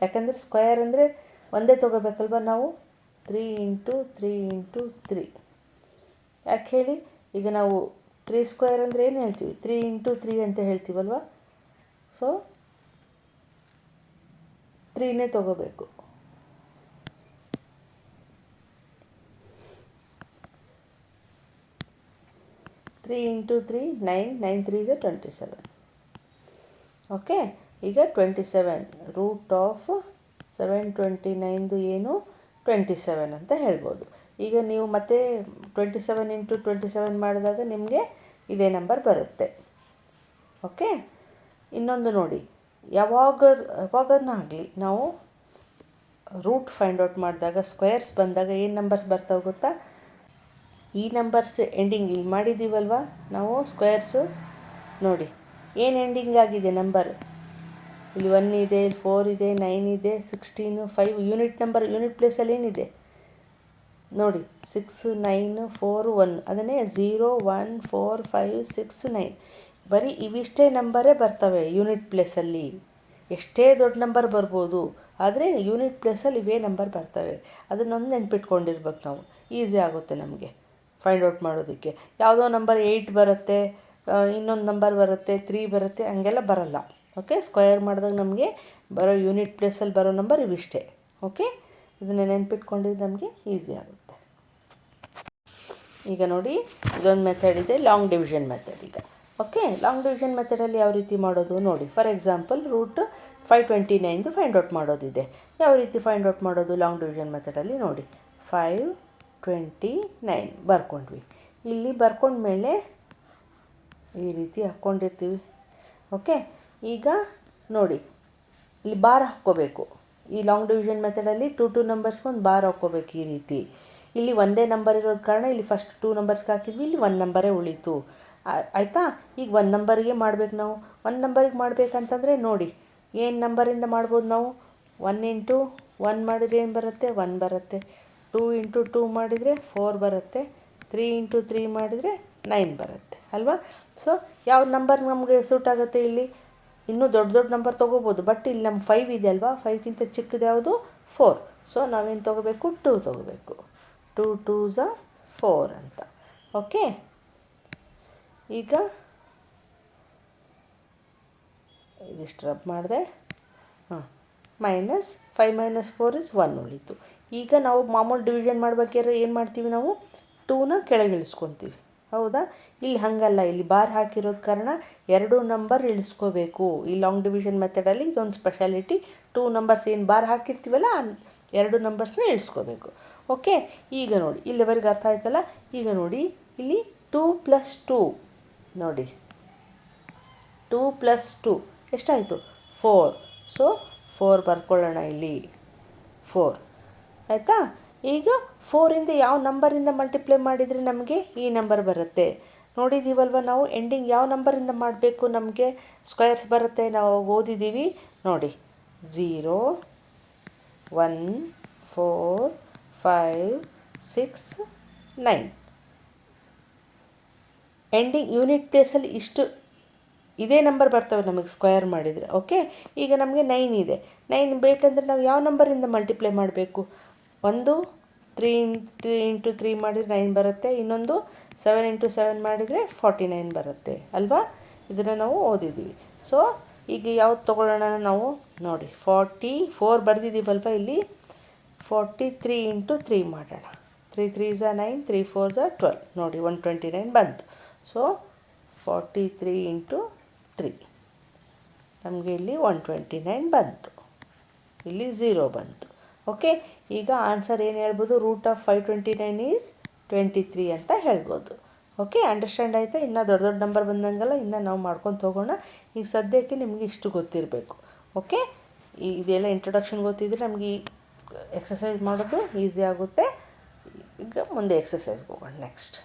ಯಾಕಂದರೆ ಸ್ಕ್ವೇರ್ ಅಂದರೆ ಒಂದೇ ತೊಗೋಬೇಕಲ್ವ ನಾವು. 3 ಇಂಟು 3 ಇಂಟು 3. ಯಾಕೆ ಹೇಳಿ? ಈಗ ನಾವು 3 ಸ್ಕ್ವೇರ್ ಅಂದರೆ ಏನು ಹೇಳ್ತೀವಿ? 3 ಇಂಟು 3 ಅಂತ ಹೇಳ್ತೀವಲ್ವ. ಸೊ 3ನೇ ತೊಗೋಬೇಕು. Three into 3 9, 9 3s 27. ಓಕೆ, ಈಗ 27 ರೂಟ್ ಆಫ್ 729 ಏನು? 27 ಅಂತ ಹೇಳ್ಬೋದು. ಈಗ ನೀವು ಮತ್ತೆ 27 ಇಂಟು 27 ಮಾಡಿದಾಗ ನಿಮಗೆ ಇದೇ ನಂಬರ್ ಬರುತ್ತೆ. ಓಕೆ, ಇನ್ನೊಂದು ನೋಡಿ. ಯಾವಾಗನಾಗಲಿ ನಾವು ರೂಟ್ ಫೈಂಡ್ ಔಟ್ ಮಾಡಿದಾಗ, ಸ್ಕ್ವೇರ್ಸ್ ಬಂದಾಗ ಏನು ನಂಬರ್ಸ್ ಬರ್ತಾವೆ ಗೊತ್ತಾ? ಈ ನಂಬರ್ಸ್ ಎಂಡಿಂಗ್ ಇಲ್ಲಿ ಮಾಡಿದ್ದೀವಲ್ವ ನಾವು ಸ್ಕ್ವೇರ್ಸು. ನೋಡಿ ಏನು ಎಂಡಿಂಗ್ ಆಗಿದೆ ನಂಬರ್. ಇಲ್ಲಿ 1 ಇದೆ, ಇಲ್ಲಿ 4 ಇದೆ, 9 ಇದೆ, 16, 5 ಯೂನಿಟ್ ನಂಬರ್. ಯೂನಿಟ್ ಪ್ಲೇಸಲ್ಲಿ ಏನಿದೆ ನೋಡಿ? 6 9 4 1. ಅದನ್ನೇ 0 1 4 5 6 9. ಬರೀ ಇವಿಷ್ಟೇ ನಂಬರೇ ಬರ್ತವೆ ಯೂನಿಟ್ ಪ್ಲೇಸಲ್ಲಿ. ಎಷ್ಟೇ ದೊಡ್ಡ ನಂಬರ್ ಬರ್ಬೋದು, ಆದರೆ ಯೂನಿಟ್ ಪ್ಲೇಸಲ್ಲಿ ಇವೇ ನಂಬರ್ ಬರ್ತವೆ. ಅದನ್ನೊಂದು ನೆನ್ಪಿಟ್ಕೊಂಡಿರ್ಬೇಕು ನಾವು. ಈಸಿ ಆಗುತ್ತೆ ನಮಗೆ ಫೈಂಡ್ ಔಟ್ ಮಾಡೋದಕ್ಕೆ. ಯಾವುದೋ ನಂಬರ್ 8 ಬರುತ್ತೆ, ಇನ್ನೊಂದು ನಂಬರ್ ಬರುತ್ತೆ, 3 ಬರುತ್ತೆ, ಹಂಗೆಲ್ಲ ಬರಲ್ಲ. ಓಕೆ, ಸ್ಕ್ವೇರ್ ಮಾಡಿದಾಗ ನಮಗೆ ಬರೋ ಯೂನಿಟ್ ಪ್ಲೇಸಲ್ಲಿ ಬರೋ ನಂಬರ್ ಇವಿಷ್ಟೇ. ಓಕೆ, ಇದನ್ನು ನೆನ್ಪಿಟ್ಕೊಂಡಿದ್ದು ನಮಗೆ ಈಸಿ ಆಗುತ್ತೆ. ಈಗ ನೋಡಿ, ಇದೊಂದು ಮೆಥಡ್ ಇದೆ, ಲಾಂಗ್ ಡಿವಿಷನ್ ಮೆಥಡ್. ಈಗ ಓಕೆ, ಲಾಂಗ್ ಡಿವಿಷನ್ ಮೆಥಡಲ್ಲಿ ಯಾವ ರೀತಿ ಮಾಡೋದು ನೋಡಿ. For example root 529 find out ಮಾಡೋದಿದೆ. ಯಾವ ರೀತಿ ಫೈಂಡ್ ಔಟ್ ಮಾಡೋದು ಲಾಂಗ್ ಡಿವಿಷನ್ ಮೆಥಡಲ್ಲಿ ನೋಡಿ. 529 ಬರ್ಕೊಂಡ್ವಿ. ಇಲ್ಲಿ ಬರ್ಕೊಂಡ್ಮೇಲೆ ಈ ರೀತಿ ಹಾಕ್ಕೊಂಡಿರ್ತೀವಿ. ಓಕೆ, ಈಗ ನೋಡಿ ಇಲ್ಲಿ ಬಾರ್ ಹಾಕ್ಕೋಬೇಕು. ಈ ಲಾಂಗ್ ಡಿವಿಷನ್ ಮೆಥಡಲ್ಲಿ 2 ನಂಬರ್ಸ್ಗೆ ಒಂದು ಬಾರ್ ಹಾಕ್ಕೋಬೇಕು ಈ ರೀತಿ. ಇಲ್ಲಿ ಒಂದೇ ನಂಬರ್ ಇರೋದು ಕಾರಣ ಇಲ್ಲಿ ಫಸ್ಟ್ 2 ನಂಬರ್ಸ್ಗೆ ಹಾಕಿದ್ವಿ, ಇಲ್ಲಿ 1 ನಂಬರೇ ಉಳೀತು. ಆಯಿತಾ? ಈಗ 1 ನಂಬರಿಗೆ ಮಾಡಬೇಕು ನಾವು. 1 ನಂಬರಿಗೆ ಮಾಡಬೇಕಂತಂದರೆ ನೋಡಿ, ಏನು ನಂಬರಿಂದ ಮಾಡ್ಬೋದು ನಾವು? 1 ಇಂಟು 1 ಮಾಡಿದರೆ ಏನು ಬರುತ್ತೆ? 1 ಬರುತ್ತೆ. 2 ಇಂಟು 2 ಮಾಡಿದರೆ 4 ಬರುತ್ತೆ. 3 ಇಂಟು 3 ಮಾಡಿದರೆ 9 ಬರುತ್ತೆ ಅಲ್ವಾ? ಸೊ ಯಾವ ನಂಬರ್ ನಮಗೆ ಸೂಟ್ ಆಗುತ್ತೆ? ಇಲ್ಲಿ ಇನ್ನೂ ದೊಡ್ಡ ದೊಡ್ಡ ನಂಬರ್ ತೊಗೋಬೋದು, ಬಟ್ ಇಲ್ಲಿ ನಮ್ಮ 5 ಇದೆ ಅಲ್ವಾ? 5ಗಿಂತ ಚಿಕ್ಕದು ಯಾವುದು? 4. ಸೊ ನಾವೇನು ತೊಗೋಬೇಕು? 2 ತೊಗೋಬೇಕು. 2 2s 4 ಅಂತ. ಓಕೆ, ಈಗ ಇದಿಷ್ಟು ರಬ್ ಮಾಡಿದೆ. -5 - 4 = 1 ಉಳೀತು. ಈಗ ನಾವು ಮಾಮೂಲು ಡಿವಿಷನ್ ಮಾಡ್ಬೇಕಾದ್ರೆ ಏನು ಮಾಡ್ತೀವಿ ನಾವು? 2ನ ಕೆಳಗೆ ಇಳಿಸ್ಕೊತೀವಿ. ಹೌದಾ? ಇಲ್ಲಿ ಹಾಗಲ್ಲ, ಇಲ್ಲಿ ಬಾರ್ ಹಾಕಿರೋದು ಕಾರಣ 2 ನಂಬರ್ ಇಳಿಸ್ಕೋಬೇಕು. ಈ ಲಾಂಗ್ ಡಿವಿಷನ್ ಮೆಥಡಲ್ಲಿ ಇದೊಂದು ಸ್ಪೆಷಾಲಿಟಿ. 2 ನಂಬರ್ಸ್ ಏನು ಬಾರ್ ಹಾಕಿರ್ತೀವಲ್ಲ, 2 ನಂಬರ್ಸ್ನ ಇಳಿಸ್ಕೋಬೇಕು. ಓಕೆ, ಈಗ ನೋಡಿ ಇಲ್ಲಿವರೆಗೆ ಅರ್ಥ ಆಯ್ತಲ್ಲ? ಈಗ ನೋಡಿ ಇಲ್ಲಿ 2 + 2 ನೋಡಿ. 2 + 2 ಎಷ್ಟಾಯಿತು? 4. ಸೊ 4 ಬರ್ಕೊಳ್ಳೋಣ ಇಲ್ಲಿ. 4 ಆಯಿತಾ? ಈಗ 4ಇಂದ ಯಾವ ನಂಬರಿಂದ ಮಲ್ಟಿಪ್ಲೈ ಮಾಡಿದರೆ ನಮಗೆ ಈ ನಂಬರ್ ಬರುತ್ತೆ? ನೋಡಿದ್ದೀವಲ್ವ ನಾವು. ಎಂಡಿಂಗ್ ಯಾವ ನಂಬರಿಂದ ಮಾಡಬೇಕು ನಮಗೆ ಸ್ಕ್ವೇರ್ಸ್ ಬರುತ್ತೆ? ನಾವು ಓದಿದ್ದೀವಿ ನೋಡಿ. 0 1 4 5 6 9. ಎಂಡಿಂಗ್ ಯೂನಿಟ್ ಪ್ಲೇಸಲ್ಲಿ ಇಷ್ಟು ಇದೇ ನಂಬರ್ ಬರ್ತವೆ ನಮಗೆ ಸ್ಕ್ವೇರ್ ಮಾಡಿದರೆ. ಓಕೆ, ಈಗ ನಮಗೆ 9 ಇದೆ. 9 ಬೇಕಂದರೆ ನಾವು ಯಾವ ನಂಬರಿಂದ ಮಲ್ಟಿಪ್ಲೈ ಮಾಡಬೇಕು? ಒಂದು 3 ಇಂಟು 3 ಮಾಡಿದರೆ 9 ಬರುತ್ತೆ. ಇನ್ನೊಂದು 7 ಇಂಟು 7 ಮಾಡಿದರೆ 49 ಬರುತ್ತೆ ಅಲ್ವಾ? ಇದನ್ನು ನಾವು ಓದಿದ್ದೀವಿ. ಸೊ ಈಗ ಯಾವ್ದು ತೊಗೊಳ್ಳೋಣ ನಾವು ನೋಡಿ. 44 ಬರೆದಿದ್ದೀವಲ್ವ ಇಲ್ಲಿ. 43 ಇಂಟು 3 ಮಾಡೋಣ. 3 3s 9, 3 4s 12 ನೋಡಿ. 129 ಬಂತು. ಸೊ 43 ಇಂಟು 3 ನಮಗೆ ಇಲ್ಲಿ 129 ಬಂತು. ಇಲ್ಲಿ 0 ಬಂತು ಓಕೆ, ಈಗ ಆನ್ಸರ್ ಏನು ಹೇಳ್ಬೋದು, ರೂಟ್ ಆಫ್ 529 ಈಸ್ 23 ಅಂತ ಹೇಳ್ಬೋದು. ಓಕೆ, ಅಂಡರ್ಸ್ಟ್ಯಾಂಡ್ ಆಯಿತಾ? ಇನ್ನು ದೊಡ್ಡ ದೊಡ್ಡ ನಂಬರ್ ಬಂದಂಗೆಲ್ಲ ಇನ್ನು ನಾವು ಮಾಡ್ಕೊಂಡು ಹೋಗೋಣ. ಈಗ ಸದ್ಯಕ್ಕೆ ನಿಮಗೆ ಇಷ್ಟು ಗೊತ್ತಿರಬೇಕು. ಓಕೆ, ಇದೆಲ್ಲ ಇಂಟ್ರೊಡಕ್ಷನ್ ಗೊತ್ತಿದ್ದರೆ ನಮಗೆ ಈ ಎಕ್ಸಸೈಸ್ ಮಾಡೋದು ಈಸಿ ಆಗುತ್ತೆ. ಈಗ ಮುಂದೆ ಎಕ್ಸಸೈಸ್ಗೆ ಹೋಗೋಣ ನೆಕ್ಸ್ಟ್.